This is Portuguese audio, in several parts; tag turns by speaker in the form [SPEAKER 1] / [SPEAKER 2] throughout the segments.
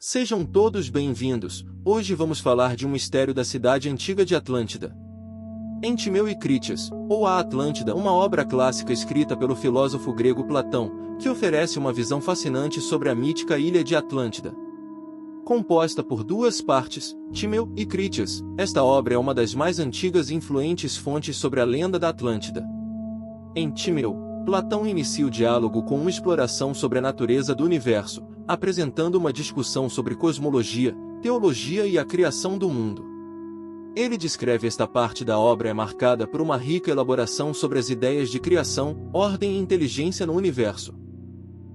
[SPEAKER 1] Sejam todos bem-vindos. Hoje vamos falar de um mistério da cidade antiga de Atlântida. Em Timeu e Crítida, ou a Atlântida, uma obra clássica escrita pelo filósofo grego Platão, que oferece uma visão fascinante sobre a mítica ilha de Atlântida. Composta por duas partes, Timeu e Crítida, esta obra é uma das mais antigas e influentes fontes sobre a lenda da Atlântida. Em Timeu, Platão inicia o diálogo com uma exploração sobre a natureza do universo, apresentando uma discussão sobre cosmologia, teologia e a criação do mundo. Ele descreve esta parte da obra é marcada por uma rica elaboração sobre as ideias de criação, ordem e inteligência no universo.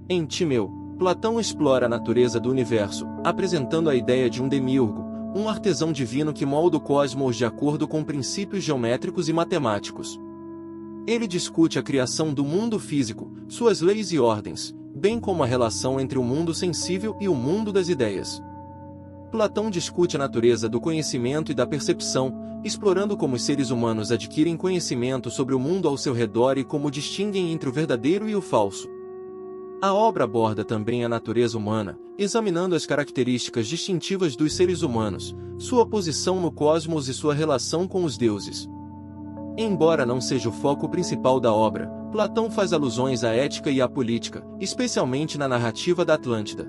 [SPEAKER 1] Em Timeu, Platão explora a natureza do universo, apresentando a ideia de um demiurgo, um artesão divino que molda o cosmos de acordo com princípios geométricos e matemáticos. Ele discute a criação do mundo físico, suas leis e ordens, bem como a relação entre o mundo sensível e o mundo das ideias. Platão discute a natureza do conhecimento e da percepção, explorando como os seres humanos adquirem conhecimento sobre o mundo ao seu redor e como distinguem entre o verdadeiro e o falso. A obra aborda também a natureza humana, examinando as características distintivas dos seres humanos, sua posição no cosmos e sua relação com os deuses. Embora não seja o foco principal da obra, Platão faz alusões à ética e à política, especialmente na narrativa da Atlântida.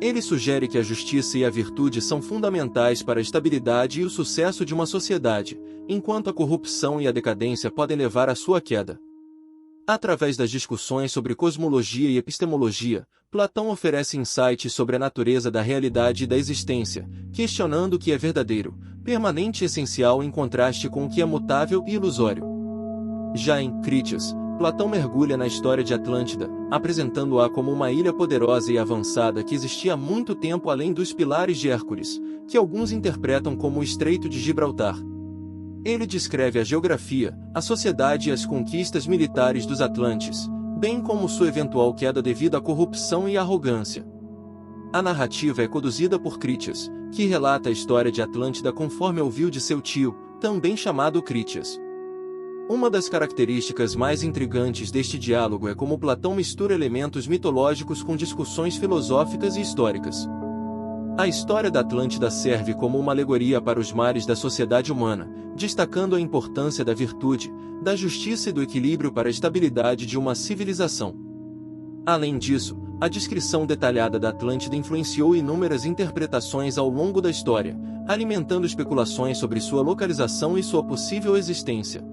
[SPEAKER 1] Ele sugere que a justiça e a virtude são fundamentais para a estabilidade e o sucesso de uma sociedade, enquanto a corrupção e a decadência podem levar à sua queda. Através das discussões sobre cosmologia e epistemologia, Platão oferece insights sobre a natureza da realidade e da existência, questionando o que é verdadeiro, permanente e essencial em contraste com o que é mutável e ilusório. Já em Crítida, Platão mergulha na história de Atlântida, apresentando-a como uma ilha poderosa e avançada que existia há muito tempo além dos pilares de Hércules, que alguns interpretam como o Estreito de Gibraltar. Ele descreve a geografia, a sociedade e as conquistas militares dos Atlantes, bem como sua eventual queda devido à corrupção e à arrogância. A narrativa é conduzida por Crítida, que relata a história de Atlântida conforme ouviu de seu tio, também chamado Crítida. Uma das características mais intrigantes deste diálogo é como Platão mistura elementos mitológicos com discussões filosóficas e históricas. A história da Atlântida serve como uma alegoria para os males da sociedade humana, destacando a importância da virtude, da justiça e do equilíbrio para a estabilidade de uma civilização. Além disso, a descrição detalhada da Atlântida influenciou inúmeras interpretações ao longo da história, alimentando especulações sobre sua localização e sua possível existência.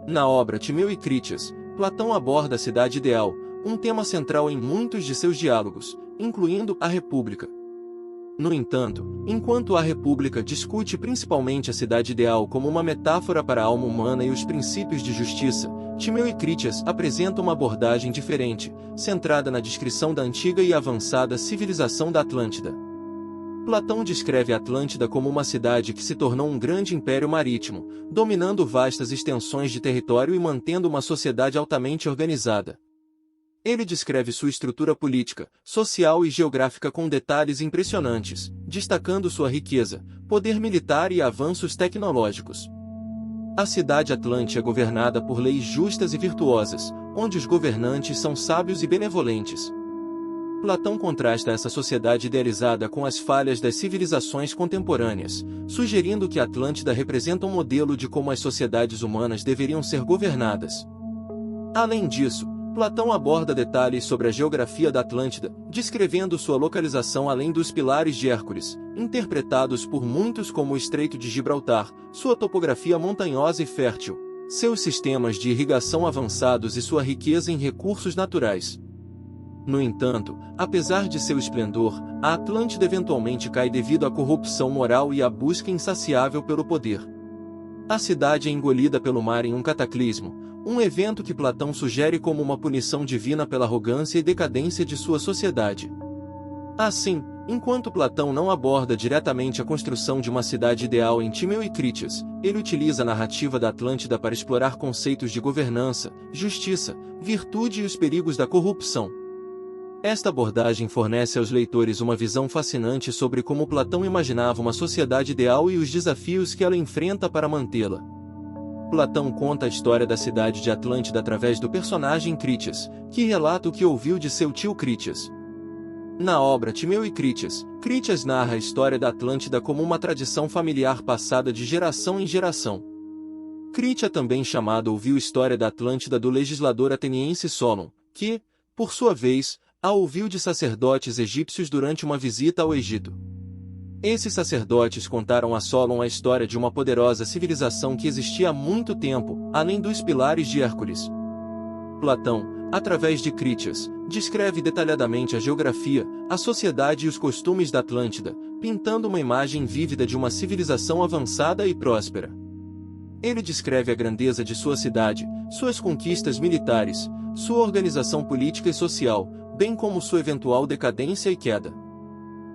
[SPEAKER 1] Na obra Timeu e Crítida, Platão aborda a cidade ideal, um tema central em muitos de seus diálogos, incluindo a República. No entanto, enquanto a República discute principalmente a cidade ideal como uma metáfora para a alma humana e os princípios de justiça, Timeu e Crítida apresentam uma abordagem diferente, centrada na descrição da antiga e avançada civilização da Atlântida. Platão descreve a Atlântida como uma cidade que se tornou um grande império marítimo, dominando vastas extensões de território e mantendo uma sociedade altamente organizada. Ele descreve sua estrutura política, social e geográfica com detalhes impressionantes, destacando sua riqueza, poder militar e avanços tecnológicos. A cidade Atlântica é governada por leis justas e virtuosas, onde os governantes são sábios e benevolentes. Platão contrasta essa sociedade idealizada com as falhas das civilizações contemporâneas, sugerindo que a Atlântida representa um modelo de como as sociedades humanas deveriam ser governadas. Além disso, Platão aborda detalhes sobre a geografia da Atlântida, descrevendo sua localização além dos pilares de Hércules, interpretados por muitos como o Estreito de Gibraltar, sua topografia montanhosa e fértil, seus sistemas de irrigação avançados e sua riqueza em recursos naturais. No entanto, apesar de seu esplendor, a Atlântida eventualmente cai devido à corrupção moral e à busca insaciável pelo poder. A cidade é engolida pelo mar em um cataclismo, um evento que Platão sugere como uma punição divina pela arrogância e decadência de sua sociedade. Assim, enquanto Platão não aborda diretamente a construção de uma cidade ideal em Timeu e Crítida, ele utiliza a narrativa da Atlântida para explorar conceitos de governança, justiça, virtude e os perigos da corrupção. Esta abordagem fornece aos leitores uma visão fascinante sobre como Platão imaginava uma sociedade ideal e os desafios que ela enfrenta para mantê-la. Platão conta a história da cidade de Atlântida através do personagem Crítida, que relata o que ouviu de seu tio Crítida. Na obra Timeu e Crítida, Critias narra a história da Atlântida como uma tradição familiar passada de geração em geração. Critia, também chamado, ouviu a história da Atlântida do legislador ateniense Solon, que, por sua vez, a ouviu de sacerdotes egípcios durante uma visita ao Egito. Esses sacerdotes contaram a Solon a história de uma poderosa civilização que existia há muito tempo, além dos pilares de Hércules. Platão, através de Critias, descreve detalhadamente a geografia, a sociedade e os costumes da Atlântida, pintando uma imagem vívida de uma civilização avançada e próspera. Ele descreve a grandeza de sua cidade, suas conquistas militares, sua organização política e social, bem como sua eventual decadência e queda.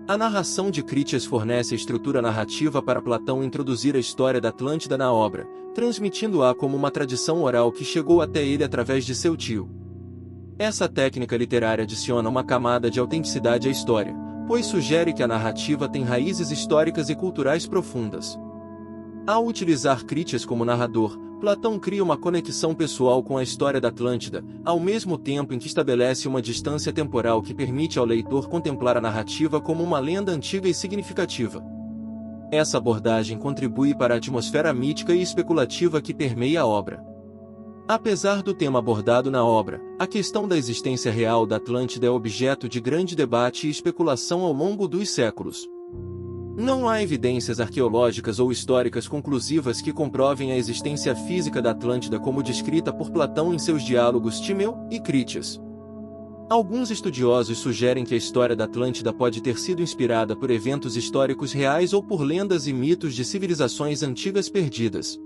[SPEAKER 1] A narração de Critias fornece a estrutura narrativa para Platão introduzir a história da Atlântida na obra, transmitindo-a como uma tradição oral que chegou até ele através de seu tio. Essa técnica literária adiciona uma camada de autenticidade à história, pois sugere que a narrativa tem raízes históricas e culturais profundas. Ao utilizar Critias como narrador, Platão cria uma conexão pessoal com a história da Atlântida, ao mesmo tempo em que estabelece uma distância temporal que permite ao leitor contemplar a narrativa como uma lenda antiga e significativa. Essa abordagem contribui para a atmosfera mítica e especulativa que permeia a obra. Apesar do tema abordado na obra, a questão da existência real da Atlântida é objeto de grande debate e especulação ao longo dos séculos. Não há evidências arqueológicas ou históricas conclusivas que comprovem a existência física da Atlântida como descrita por Platão em seus diálogos Timeu e Critias. Alguns estudiosos sugerem que a história da Atlântida pode ter sido inspirada por eventos históricos reais ou por lendas e mitos de civilizações antigas perdidas.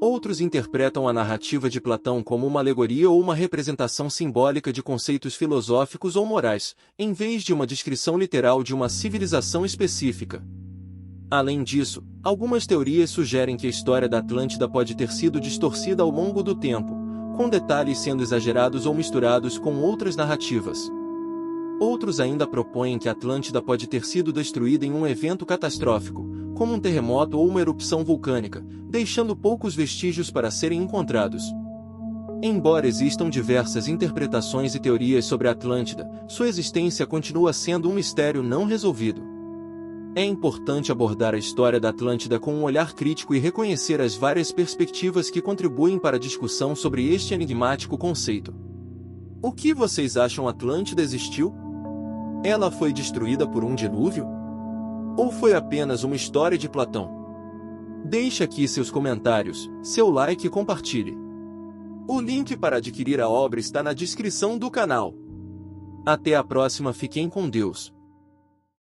[SPEAKER 1] Outros interpretam a narrativa de Platão como uma alegoria ou uma representação simbólica de conceitos filosóficos ou morais, em vez de uma descrição literal de uma civilização específica. Além disso, algumas teorias sugerem que a história da Atlântida pode ter sido distorcida ao longo do tempo, com detalhes sendo exagerados ou misturados com outras narrativas. Outros ainda propõem que a Atlântida pode ter sido destruída em um evento catastrófico, como um terremoto ou uma erupção vulcânica, deixando poucos vestígios para serem encontrados. Embora existam diversas interpretações e teorias sobre a Atlântida, sua existência continua sendo um mistério não resolvido. É importante abordar a história da Atlântida com um olhar crítico e reconhecer as várias perspectivas que contribuem para a discussão sobre este enigmático conceito. O que vocês acham? Atlântida existiu? Ela foi destruída por um dilúvio? Ou foi apenas uma história de Platão? Deixe aqui seus comentários, seu like e compartilhe. O link para adquirir a obra está na descrição do canal. Até a próxima, fiquem com Deus.